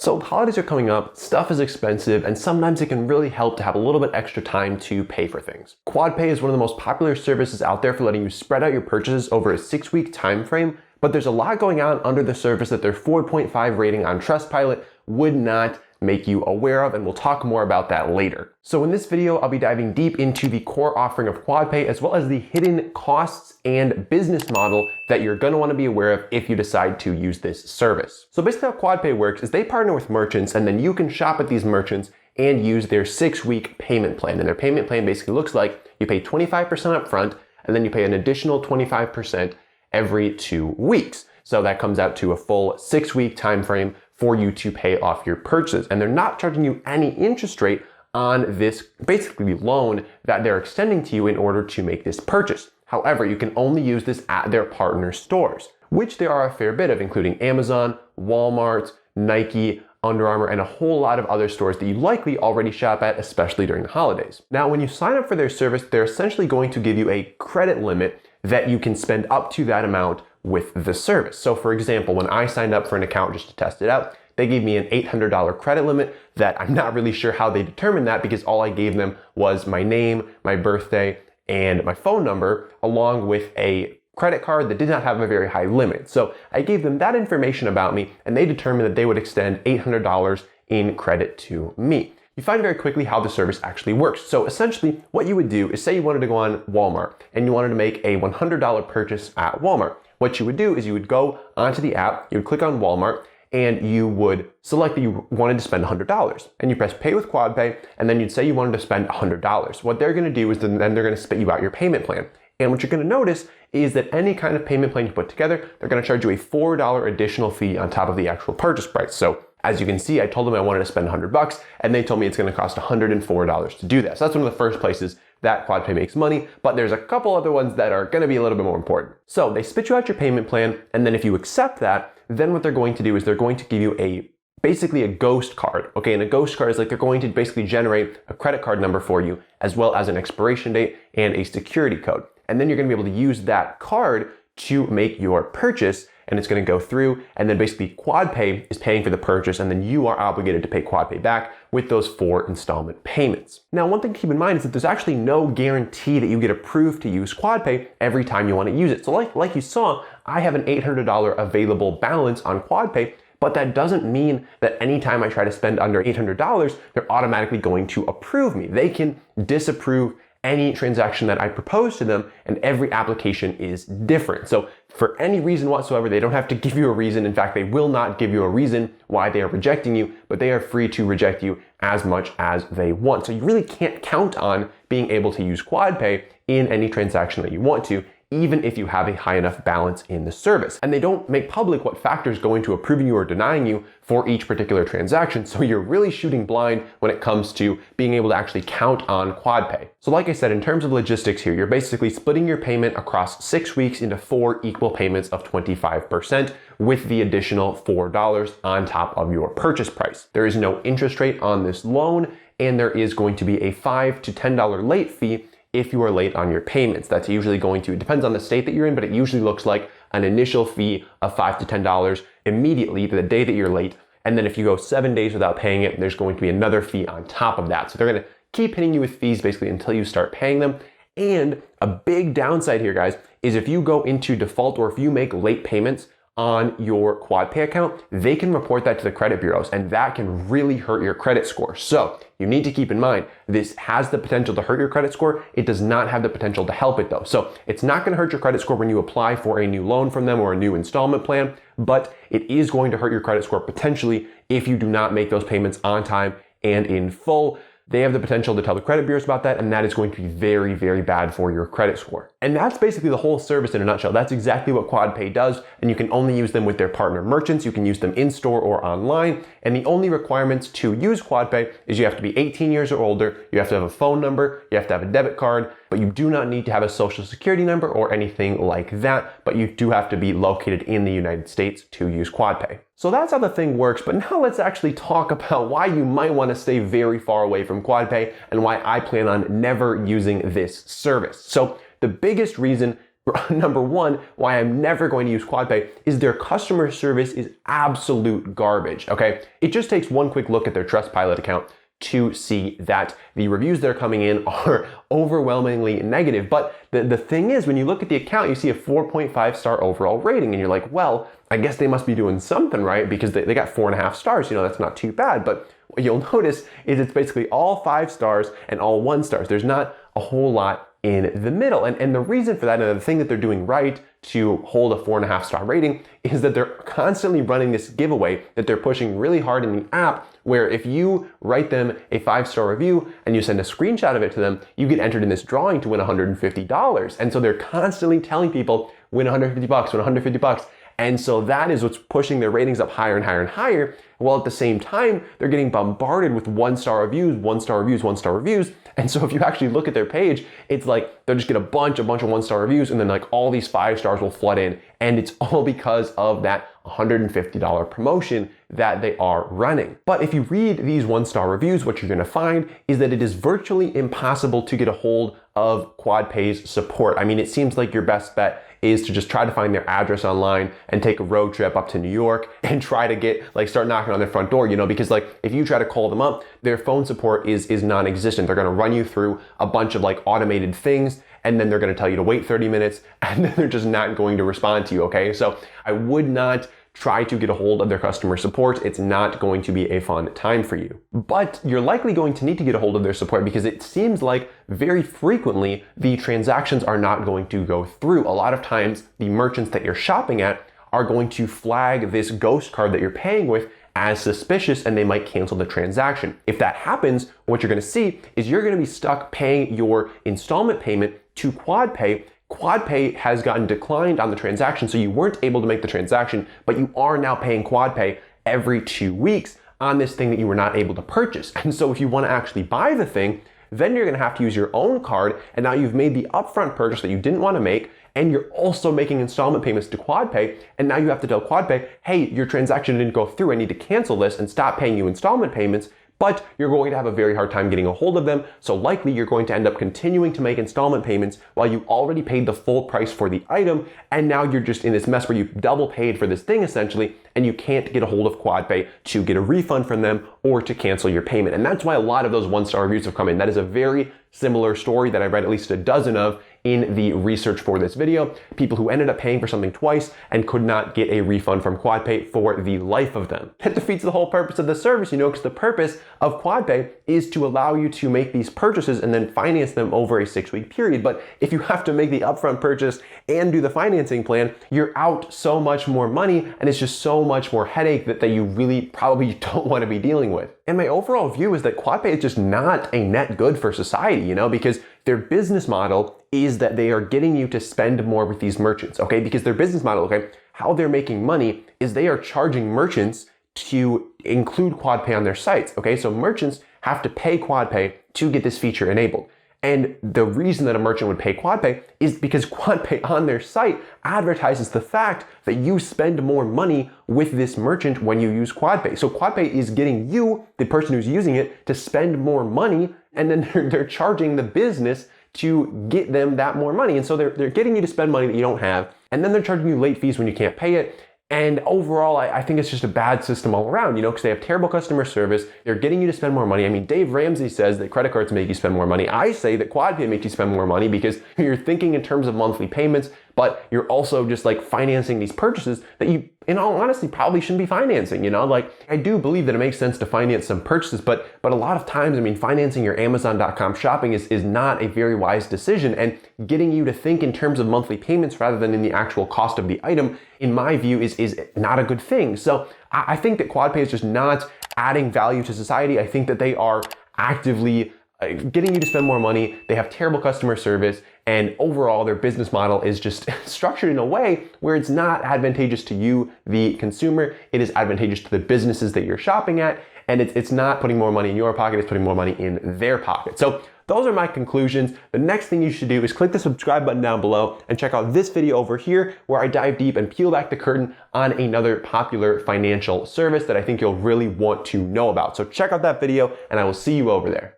So holidays are coming up, stuff is expensive, and sometimes it can really help to have a little bit extra time to pay for things. QuadPay is one of the most popular services out there for letting you spread out your purchases over a 6-week time frame, but there's a lot going on under the surface that their 4.5 rating on TrustPilot would not make you aware of, and we'll talk more about that later. So in this video, I'll be diving deep into the core offering of QuadPay, as well as the hidden costs and business model that you're gonna wanna be aware of if you decide to use this service. So basically how QuadPay works is they partner with merchants, and then you can shop at these merchants and use their 6-week payment plan. And their payment plan basically looks like you pay 25% up front, and then you pay an additional 25% every 2 weeks. So that comes out to a full 6-week time frame for you to pay off your purchases. And they're not charging you any interest rate on this basically loan that they're extending to you in order to make this purchase. However, you can only use this at their partner stores, which there are a fair bit of, including Amazon, Walmart, Nike, Under Armour, and a whole lot of other stores that you likely already shop at, especially during the holidays. Now, when you sign up for their service, they're essentially going to give you a credit limit that you can spend up to that amount with the service. So for example, when I signed up for an account just to test it out, they gave me an $800 credit limit that I'm not really sure how they determined that, because all I gave them was my name, my birthday, and my phone number, along with a credit card that did not have a very high limit. So I gave them that information about me, and they determined that they would extend $800 in credit to me. You find very quickly how the service actually works. So essentially what you would do is, say you wanted to go on Walmart and you wanted to make a $100 purchase at Walmart. What you would do is you would go onto the app, you would click on Walmart, and you would select that you wanted to spend $100. And you press pay with QuadPay, and then you'd say you wanted to spend $100. What they're gonna do is then they're gonna spit you out your payment plan. And what you're gonna notice is that any kind of payment plan you put together, they're gonna charge you a $4 additional fee on top of the actual purchase price. So as you can see, I told them I wanted to spend $100, and they told me it's gonna cost $104 to do that. So that's one of the first places that QuadPay makes money, but there's a couple other ones that are gonna be a little bit more important. So they spit you out your payment plan, and then if you accept that, then what they're going to do is they're going to give you basically a ghost card, okay? And a ghost card is like they're going to basically generate a credit card number for you, as well as an expiration date and a security code. And then you're gonna be able to use that card to make your purchase, and it's gonna go through, and then basically QuadPay is paying for the purchase, and then you are obligated to pay QuadPay back with those 4 installment payments. Now, one thing to keep in mind is that there's actually no guarantee that you get approved to use QuadPay every time you wanna use it. So like you saw, I have an $800 available balance on QuadPay, but that doesn't mean that anytime I try to spend under $800, they're automatically going to approve me. They can disapprove any transaction that I propose to them, and every application is different. So for any reason whatsoever, they don't have to give you a reason. In fact, they will not give you a reason why they are rejecting you, but they are free to reject you as much as they want. So you really can't count on being able to use QuadPay in any transaction that you want to, even if you have a high enough balance in the service. And they don't make public what factors go into approving you or denying you for each particular transaction. So you're really shooting blind when it comes to being able to actually count on QuadPay. So like I said, in terms of logistics here, you're basically splitting your payment across 6 weeks into 4 equal payments of 25% with the additional $4 on top of your purchase price. There is no interest rate on this loan, and there is going to be a $5 to $10 late fee if you are late on your payments. That's usually going to, it depends on the state that you're in, but it usually looks like an initial fee of $5 to $10 immediately the day that you're late. And then if you go 7 days without paying it, there's going to be another fee on top of that. So they're gonna keep hitting you with fees basically until you start paying them. And a big downside here, guys, is if you go into default or if you make late payments on your QuadPay account, they can report that to the credit bureaus, and that can really hurt your credit score. So you need to keep in mind, this has the potential to hurt your credit score. It does not have the potential to help it though. So it's not gonna hurt your credit score when you apply for a new loan from them or a new installment plan, but it is going to hurt your credit score potentially if you do not make those payments on time and in full. They have the potential to tell the credit bureaus about that, and that is going to be very, very bad for your credit score. And that's basically the whole service in a nutshell. That's exactly what QuadPay does, and you can only use them with their partner merchants. You can use them in store or online, and the only requirements to use QuadPay is you have to be 18 years or older, you have to have a phone number, you have to have a debit card, but you do not need to have a social security number or anything like that, but you do have to be located in the United States to use QuadPay. So that's how the thing works, but now let's actually talk about why you might want to stay very far away from QuadPay and why I plan on never using this service. So the biggest reason Number one, why I'm never going to use QuadPay is their customer service is absolute garbage, okay? It just takes one quick look at their TrustPilot account to see that the reviews that are coming in are overwhelmingly negative. But the thing is, when you look at the account, you see a 4.5 star overall rating, and you're like, well, I guess they must be doing something right because they got 4.5 stars. That's not too bad. But what you'll notice is it's basically all 5 stars and all 1 stars. There's not a whole lot in the middle. And the reason for that, and the thing that they're doing right to hold a 4.5 star rating, is that they're constantly running this giveaway that they're pushing really hard in the app, where if you write them a 5-star review and you send a screenshot of it to them, you get entered in this drawing to win $150. And so they're constantly telling people, win $150, win $150. And so that is what's pushing their ratings up higher and higher and higher. While at the same time, they're getting bombarded with 1-star reviews, 1-star reviews, 1-star reviews. And so if you actually look at their page, it's like they'll just get a bunch of 1-star reviews, and then like all these 5 stars will flood in. And it's all because of that $150 promotion that they are running. But if you read these 1-star reviews, what you're gonna find is that it is virtually impossible to get a hold of QuadPay's support. I mean, it seems like your best bet is to just try to find their address online and take a road trip up to New York and try to start knocking on their front door, because if you try to call them up, their phone support is non-existent. They're gonna run you through a bunch of automated things, and then they're gonna tell you to wait 30 minutes, and then they're just not going to respond to you, okay? So I would not try to get a hold of their customer support. It's not going to be a fun time for you. But you're likely going to need to get a hold of their support because it seems like very frequently the transactions are not going to go through. A lot of times the merchants that you're shopping at are going to flag this ghost card that you're paying with as suspicious, and they might cancel the transaction. If that happens, what you're gonna see is you're gonna be stuck paying your installment payment to QuadPay. QuadPay has gotten declined on the transaction, so you weren't able to make the transaction, but you are now paying QuadPay every 2 weeks on this thing that you were not able to purchase. And so if you want to actually buy the thing, then you're going to have to use your own card, and now you've made the upfront purchase that you didn't want to make, and you're also making installment payments to QuadPay, and now you have to tell QuadPay, hey, your transaction didn't go through, I need to cancel this and stop paying you installment payments. But you're going to have a very hard time getting a hold of them, so likely you're going to end up continuing to make installment payments while you already paid the full price for the item, and now you're just in this mess where you've double paid for this thing essentially, and you can't get a hold of QuadPay to get a refund from them or to cancel your payment. And that's why a lot of those 1-star reviews have come in. That is a very similar story that I read at least a dozen of in the research for this video. People who ended up paying for something twice and could not get a refund from QuadPay for the life of them. It defeats the whole purpose of the service, because the purpose of QuadPay is to allow you to make these purchases and then finance them over a 6-week period. But if you have to make the upfront purchase and do the financing plan, you're out so much more money, and it's just so much more headache that you really probably don't want to be dealing with. And my overall view is that QuadPay is just not a net good for society, because their business model is that they are getting you to spend more with these merchants, okay? Because their business model, okay, how they're making money is they are charging merchants to include QuadPay on their sites, okay? So merchants have to pay QuadPay to get this feature enabled. And the reason that a merchant would pay QuadPay is because QuadPay on their site advertises the fact that you spend more money with this merchant when you use QuadPay. So QuadPay is getting you, the person who's using it, to spend more money, and then they're charging the business to get them that more money. And so they're getting you to spend money that you don't have, and then they're charging you late fees when you can't pay it. And overall, I think it's just a bad system all around, because they have terrible customer service. They're getting you to spend more money. I mean, Dave Ramsey says that credit cards make you spend more money. I say that QuadPay makes you spend more money because you're thinking in terms of monthly payments, but you're also just financing these purchases that you, in all honesty, probably shouldn't be financing, I do believe that it makes sense to finance some purchases, but a lot of times, financing your Amazon.com shopping is not a very wise decision, and getting you to think in terms of monthly payments rather than in the actual cost of the item, in my view, is not a good thing. So I think that QuadPay is just not adding value to society. I think that they are actively getting you to spend more money. They have terrible customer service, and overall their business model is just structured in a way where it's not advantageous to you, the consumer. It is advantageous to the businesses that you're shopping at, and it's not putting more money in your pocket, it's putting more money in their pocket. So those are my conclusions. The next thing you should do is click the subscribe button down below and check out this video over here where I dive deep and peel back the curtain on another popular financial service that I think you'll really want to know about. So check out that video, and I will see you over there.